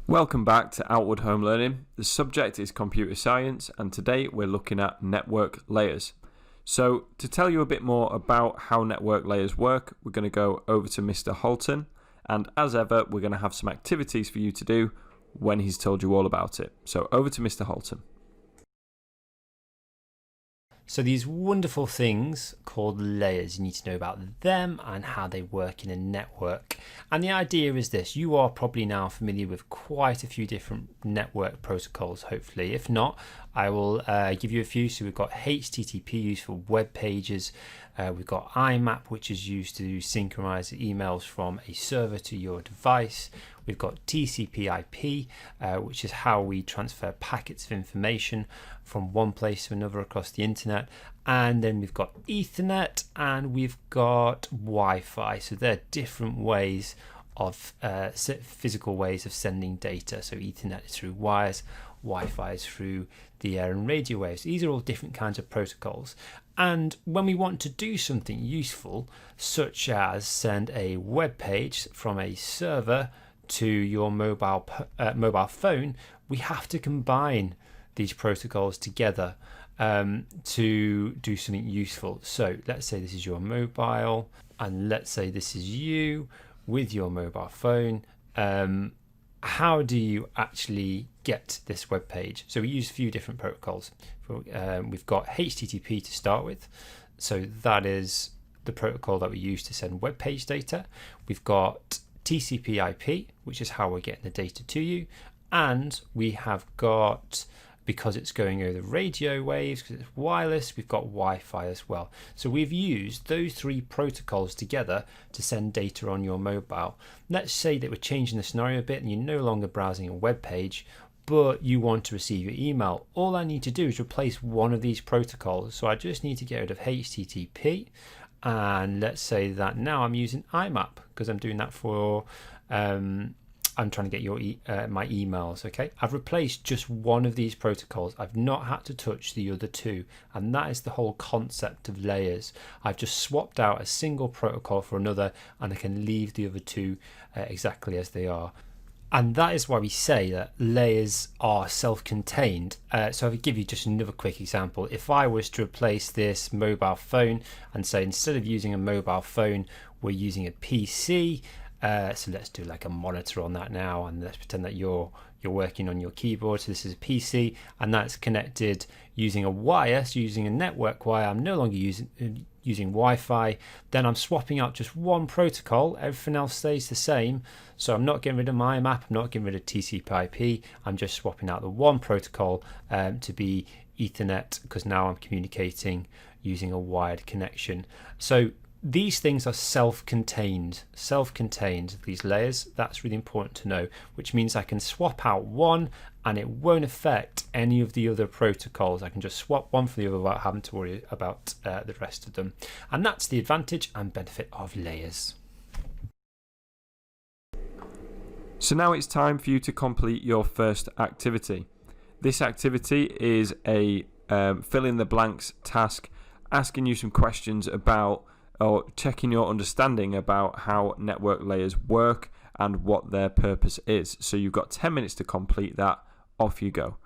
Welcome back to Outward Home Learning. The subject is computer science, and today we're looking at network layers. So to tell you a bit more about how network layers work, we're going to go over to Mr. Holton, and as ever we're going to have some activities for you to do when he's told you all about it. So over to Mr. Holton. So these wonderful things called layers, you need to know about them and how they work in a network. And the idea is this: you are probably now familiar with quite a few different network protocols, hopefully. If not, I will give you a few. So we've got HTTP used for web pages. We've got IMAP, which is used to synchronize emails from a server to your device. We've got TCP/IP, which is how we transfer packets of information from one place to another across the internet. And then we've got Ethernet, and we've got Wi-Fi. So they're different ways of physical ways of sending data. So Ethernet is through wires, Wi-Fi is through the air and radio waves. These are all different kinds of protocols. And when we want to do something useful, such as send a web page from a server to your mobile phone, we have to combine these protocols together to do something useful. So let's say this is your mobile, and let's say this is you with your mobile phone. How do you actually get this web page? So we use a few different protocols. We've got HTTP to start with. So that is the protocol that we use to send web page data. We've got TCP/IP, which is how we're getting the data to you. And we have got, because it's going over the radio waves, because it's wireless, we've got Wi-Fi as well. So we've used those three protocols together to send data on your mobile. Let's say that we're changing the scenario a bit and you're no longer browsing a web page, but you want to receive your email. All I need to do is replace one of these protocols. So I just need to get rid of HTTP, and let's say that now I'm using IMAP because I'm doing that for I'm trying to get your my emails. Okay, I've replaced just one of these protocols. I've not had to touch the other two, and that is the whole concept of layers. I've just swapped out a single protocol for another, and I can leave the other two exactly as they are. And that is why we say that layers are self-contained. So I'll give you just another quick example. If I was to replace this mobile phone and say instead of using a mobile phone, we're using a PC. So let's do like a monitor on that now, and let's pretend that you're working on your keyboard. So this is a PC, and that's connected using a wire, so using a network wire. I'm no longer using Wi-Fi. Then I'm swapping out just one protocol. Everything else stays the same. So I'm not getting rid of my IMAP. I'm not getting rid of TCP/IP. I'm just swapping out the one protocol to be Ethernet, because now I'm communicating using a wired connection. So these things are self-contained, these layers. That's really important to know, which means I can swap out one and it won't affect any of the other protocols. I can just swap one for the other without having to worry about the rest of them. And that's the advantage and benefit of layers. So now it's time for you to complete your first activity. This activity is a fill in the blanks task, asking you some questions about or checking your understanding about how network layers work and what their purpose is. So you've got 10 minutes to complete that. Off you go.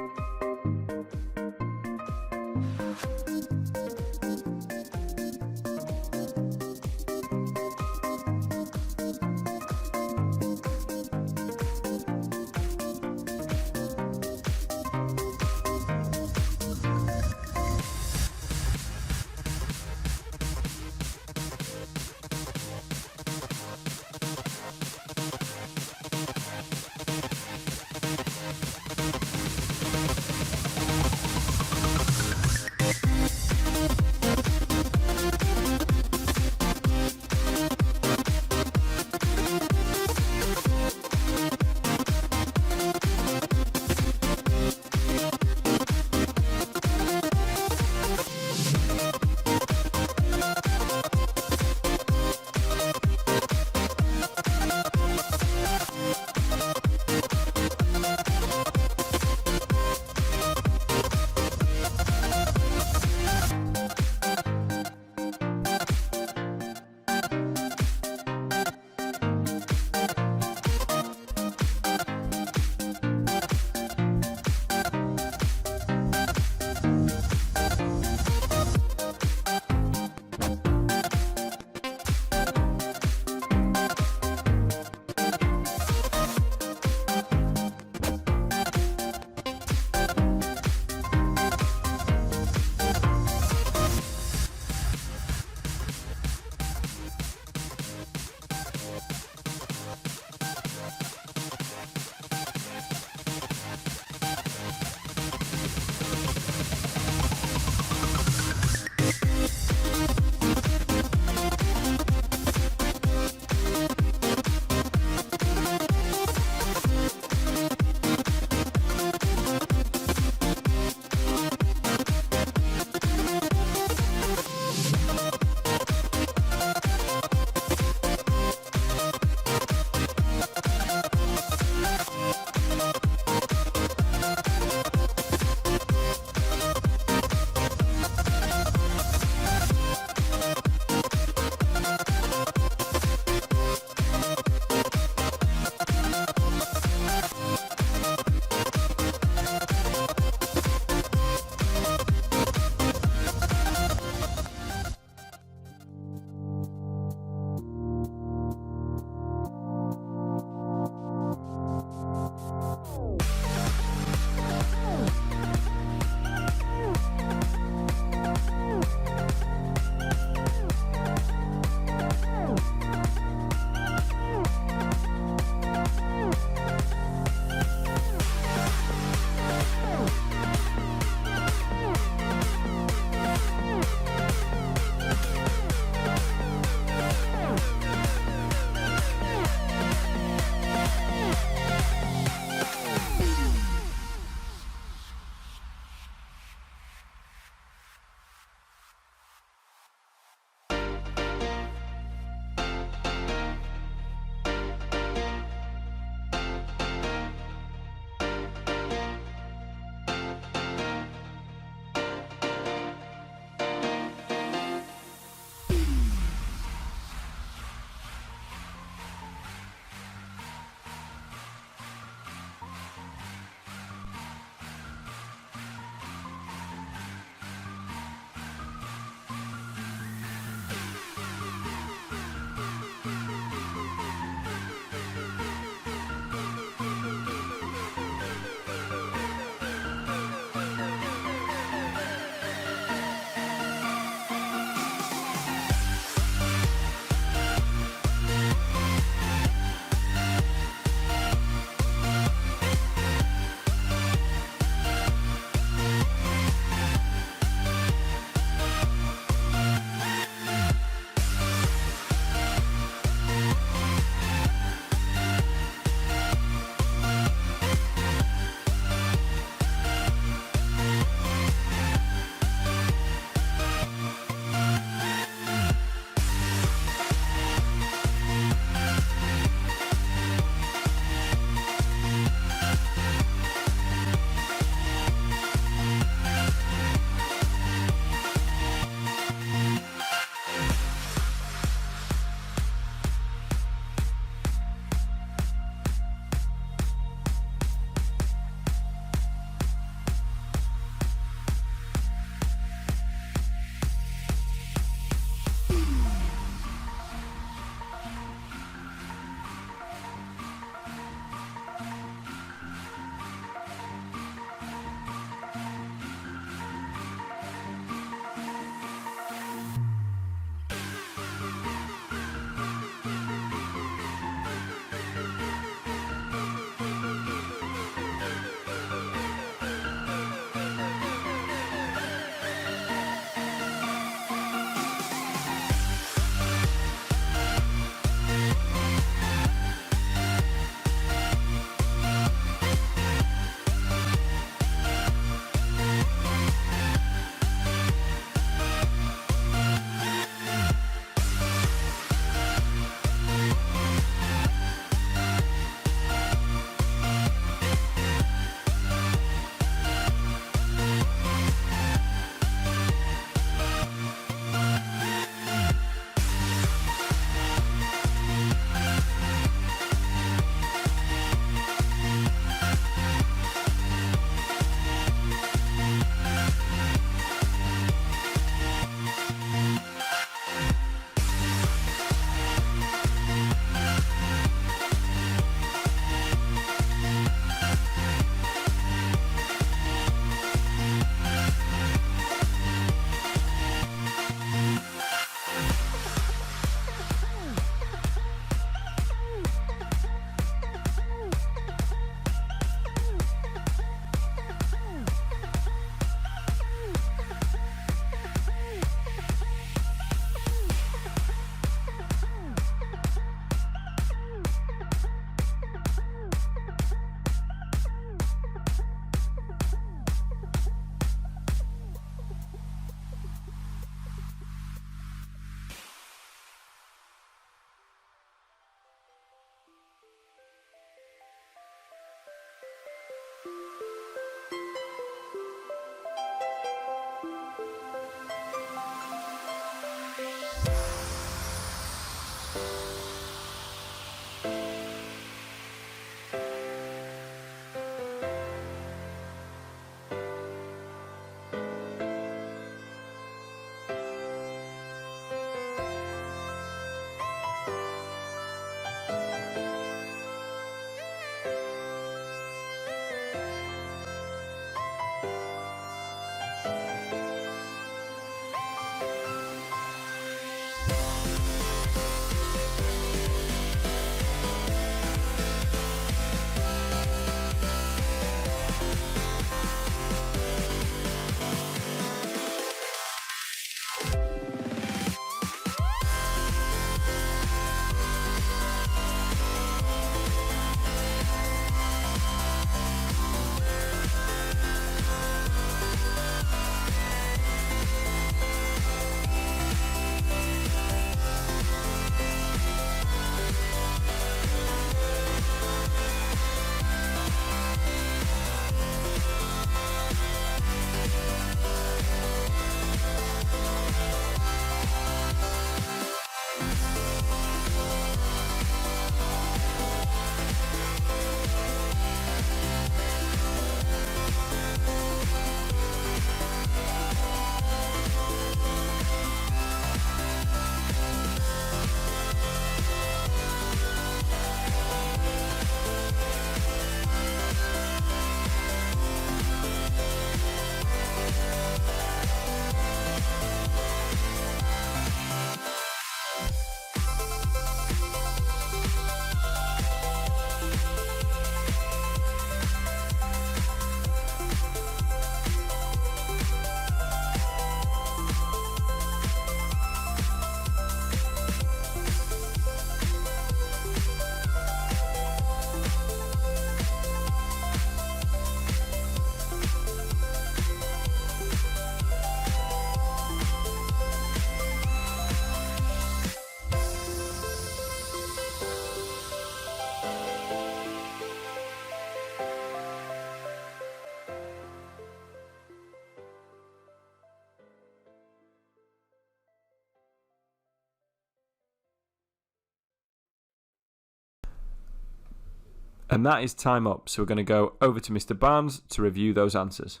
And that is time up, so we're going to go over to Mr. Barnes to review those answers.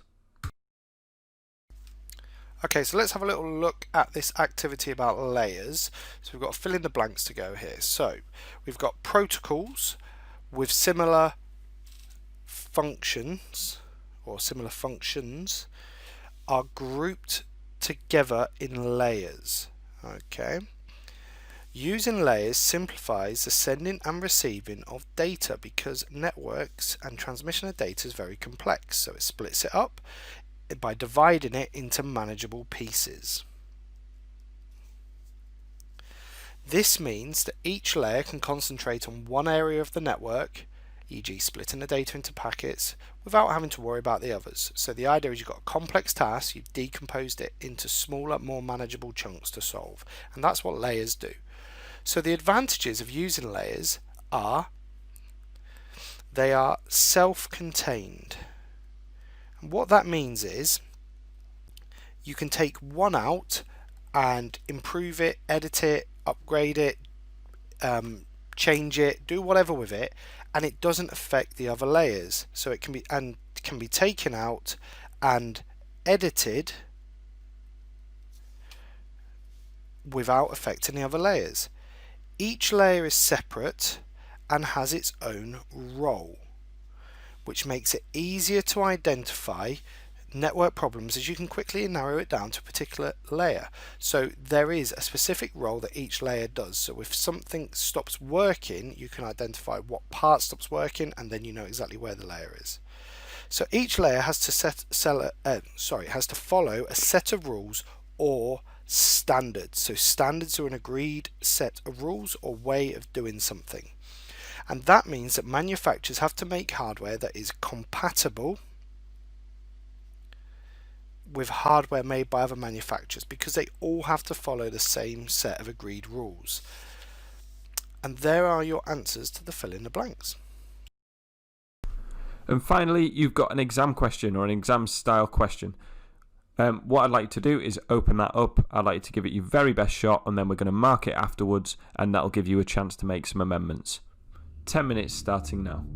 Okay, so let's have a little look at this activity about layers. So we've got fill in the blanks to go here. So we've got protocols with similar functions are grouped together in layers. Okay. Using layers simplifies the sending and receiving of data because networks and transmission of data is very complex. So it splits it up by dividing it into manageable pieces. This means that each layer can concentrate on one area of the network, e.g. splitting the data into packets, without having to worry about the others. So the idea is you've got a complex task, you've decomposed it into smaller, more manageable chunks to solve. And that's what layers do. So the advantages of using layers are they are self-contained. And what that means is you can take one out and improve it, edit it, upgrade it, change it, do whatever with it, and it doesn't affect the other layers. So it can be taken out and edited without affecting the other layers. Each layer is separate and has its own role, which makes it easier to identify network problems as you can quickly narrow it down to a particular layer. So there is a specific role that each layer does. So if something stops working, you can identify what part stops working, and then you know exactly where the layer is. So each layer has to follow a set of rules or standards. So standards are an agreed set of rules or way of doing something. And that means that manufacturers have to make hardware that is compatible with hardware made by other manufacturers, because they all have to follow the same set of agreed rules. And there are your answers to the fill in the blanks. And finally, you've got an exam question or an exam style question. What I'd like to do is open that up. I'd like to give it your very best shot, and then we're going to mark it afterwards, and that'll give you a chance to make some amendments. 10 minutes starting now.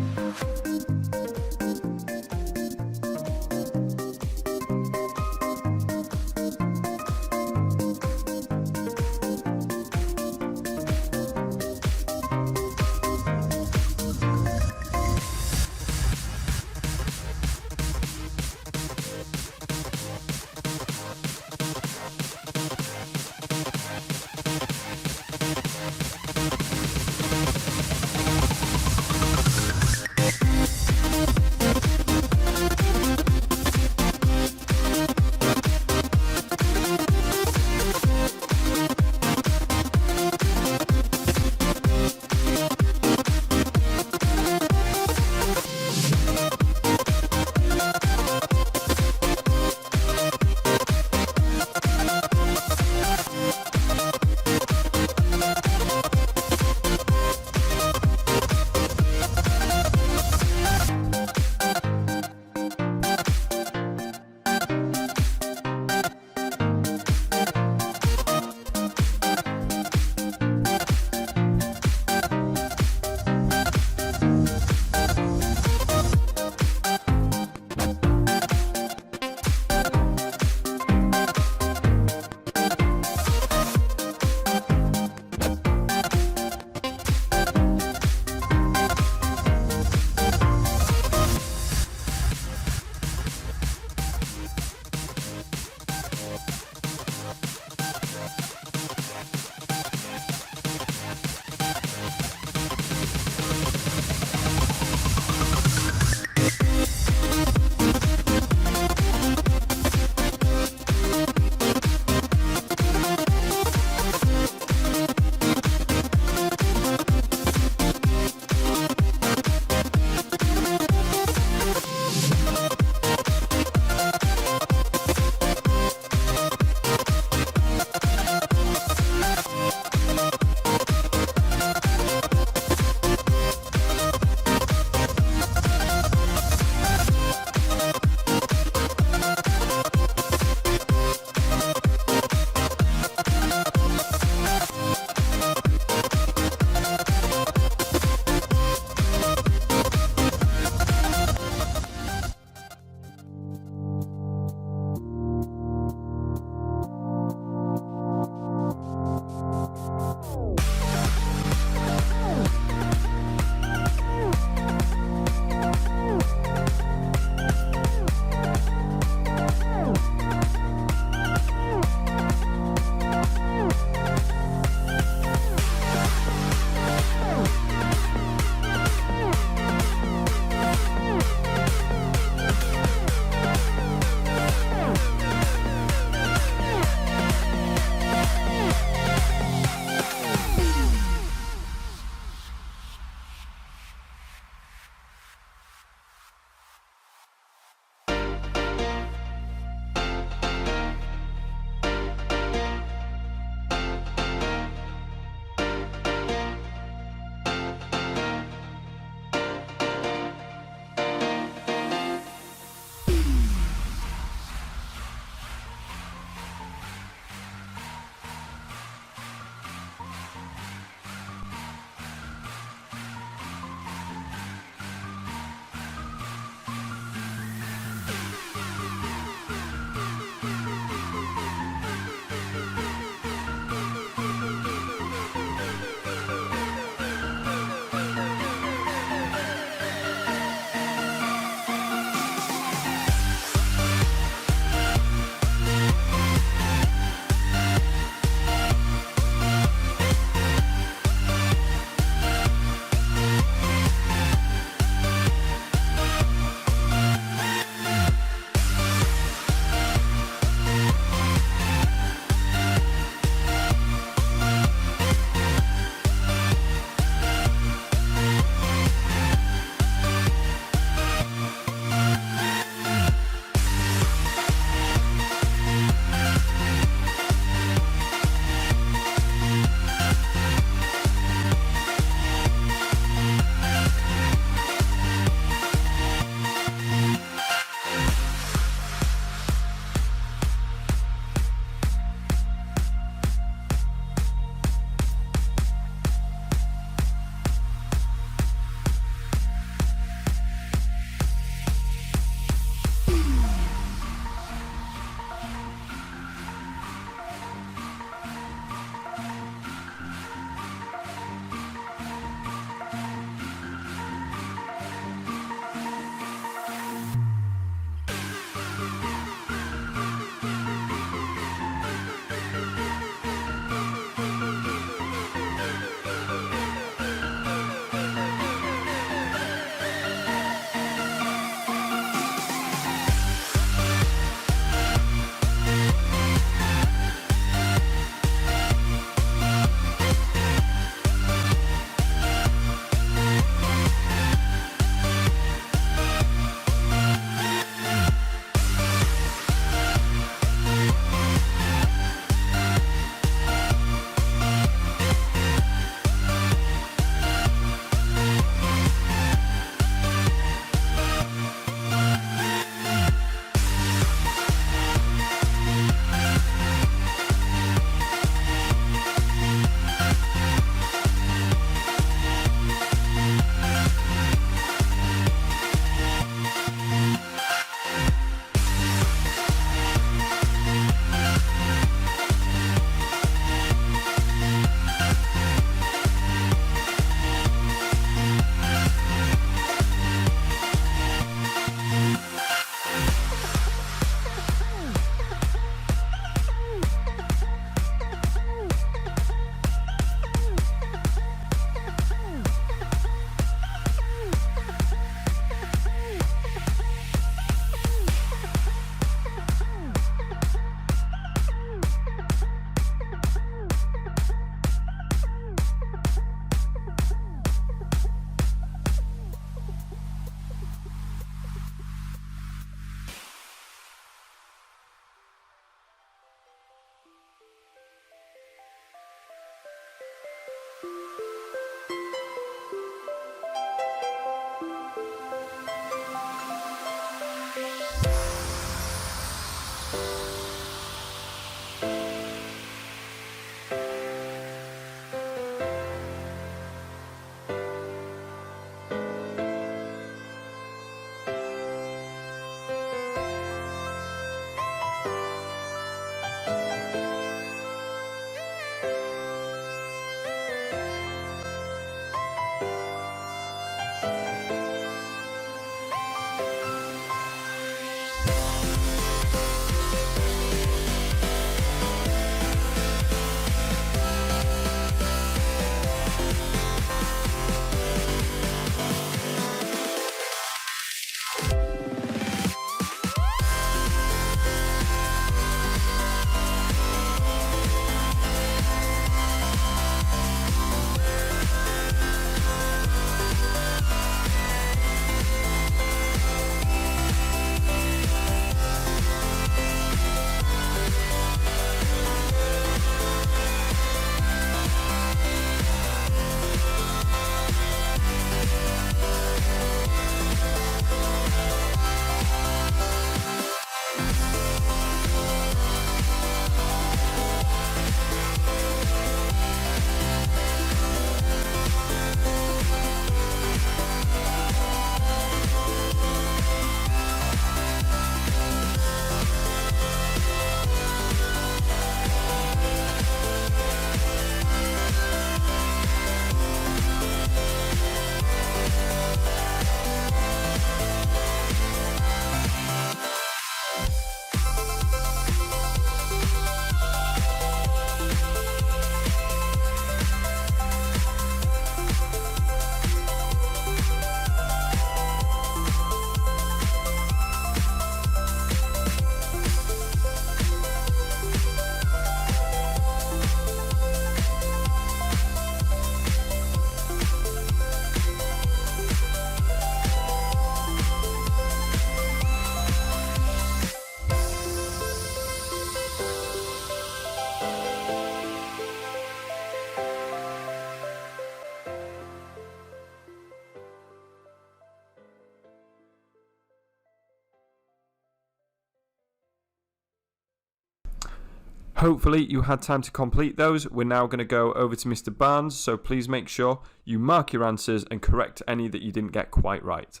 Hopefully you had time to complete those. We're now going to go over to Mr. Barnes, so please make sure you mark your answers and correct any that you didn't get quite right.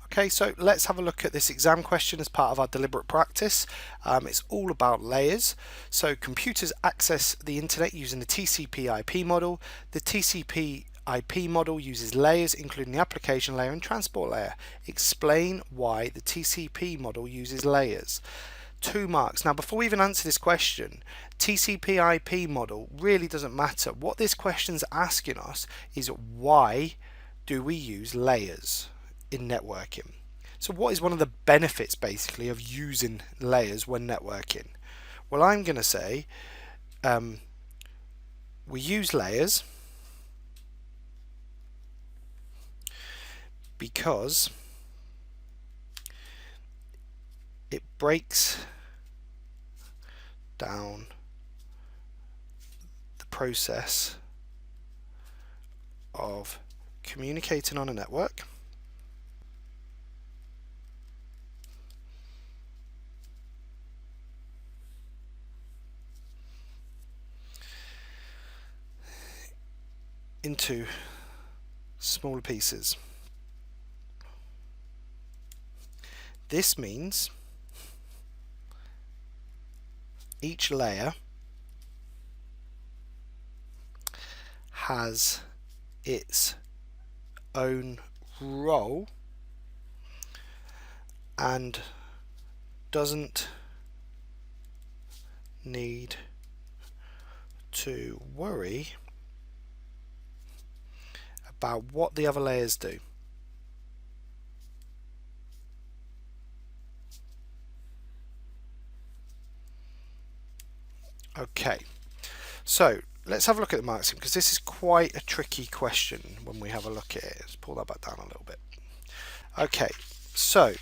Okay, so let's have a look at this exam question as part of our deliberate practice. It's all about layers. So computers access the internet using the TCP/IP model. The TCP/IP model uses layers including the application layer and transport layer. Explain why the TCP model uses layers. 2 marks. Now before we even answer this question, TCP/IP model really doesn't matter. What this question's asking us is why do we use layers in networking? So what is one of the benefits basically of using layers when networking? Well, I'm going to say we use layers because it breaks down the process of communicating on a network into smaller pieces. This means each layer has its own role and doesn't need to worry about what the other layers do. Okay, so let's have a look at the mark scheme because this is quite a tricky question when we have a look at it. Let's pull that back down a little bit. Okay, so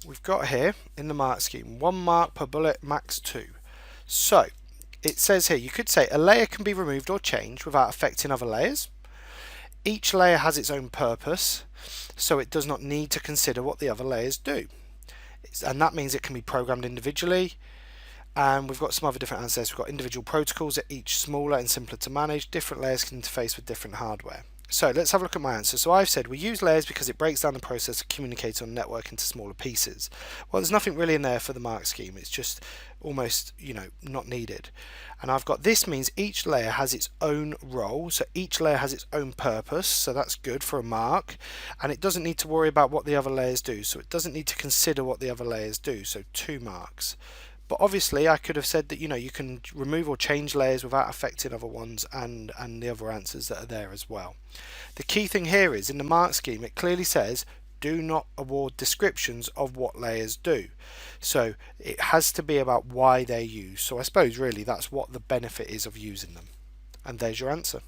we've got here in the mark scheme 1 mark per bullet, max 2. So it says here, you could say a layer can be removed or changed without affecting other layers. Each layer has its own purpose, so it does not need to consider what the other layers do. And that means it can be programmed individually. And we've got some other different answers. We've got individual protocols that each smaller and simpler to manage. Different layers can interface with different hardware. So let's have a look at my answer. So I've said we use layers because it breaks down the process of communicating on a network into smaller pieces. Well, there's nothing really in there for the mark scheme. It's just almost, not needed. And I've got this means each layer has its own role. So each layer has its own purpose. So that's good for a mark. And it doesn't need to worry about what the other layers do. So it doesn't need to consider what the other layers do. So 2 marks. But obviously I could have said that you can remove or change layers without affecting other ones and the other answers that are there as well. The key thing here is in the mark scheme it clearly says do not award descriptions of what layers do. So it has to be about why they're used. So I suppose really that's what the benefit is of using them. And there's your answer.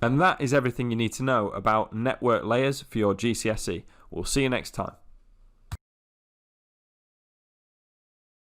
And that is everything you need to know about network layers for your GCSE. We'll see you next time.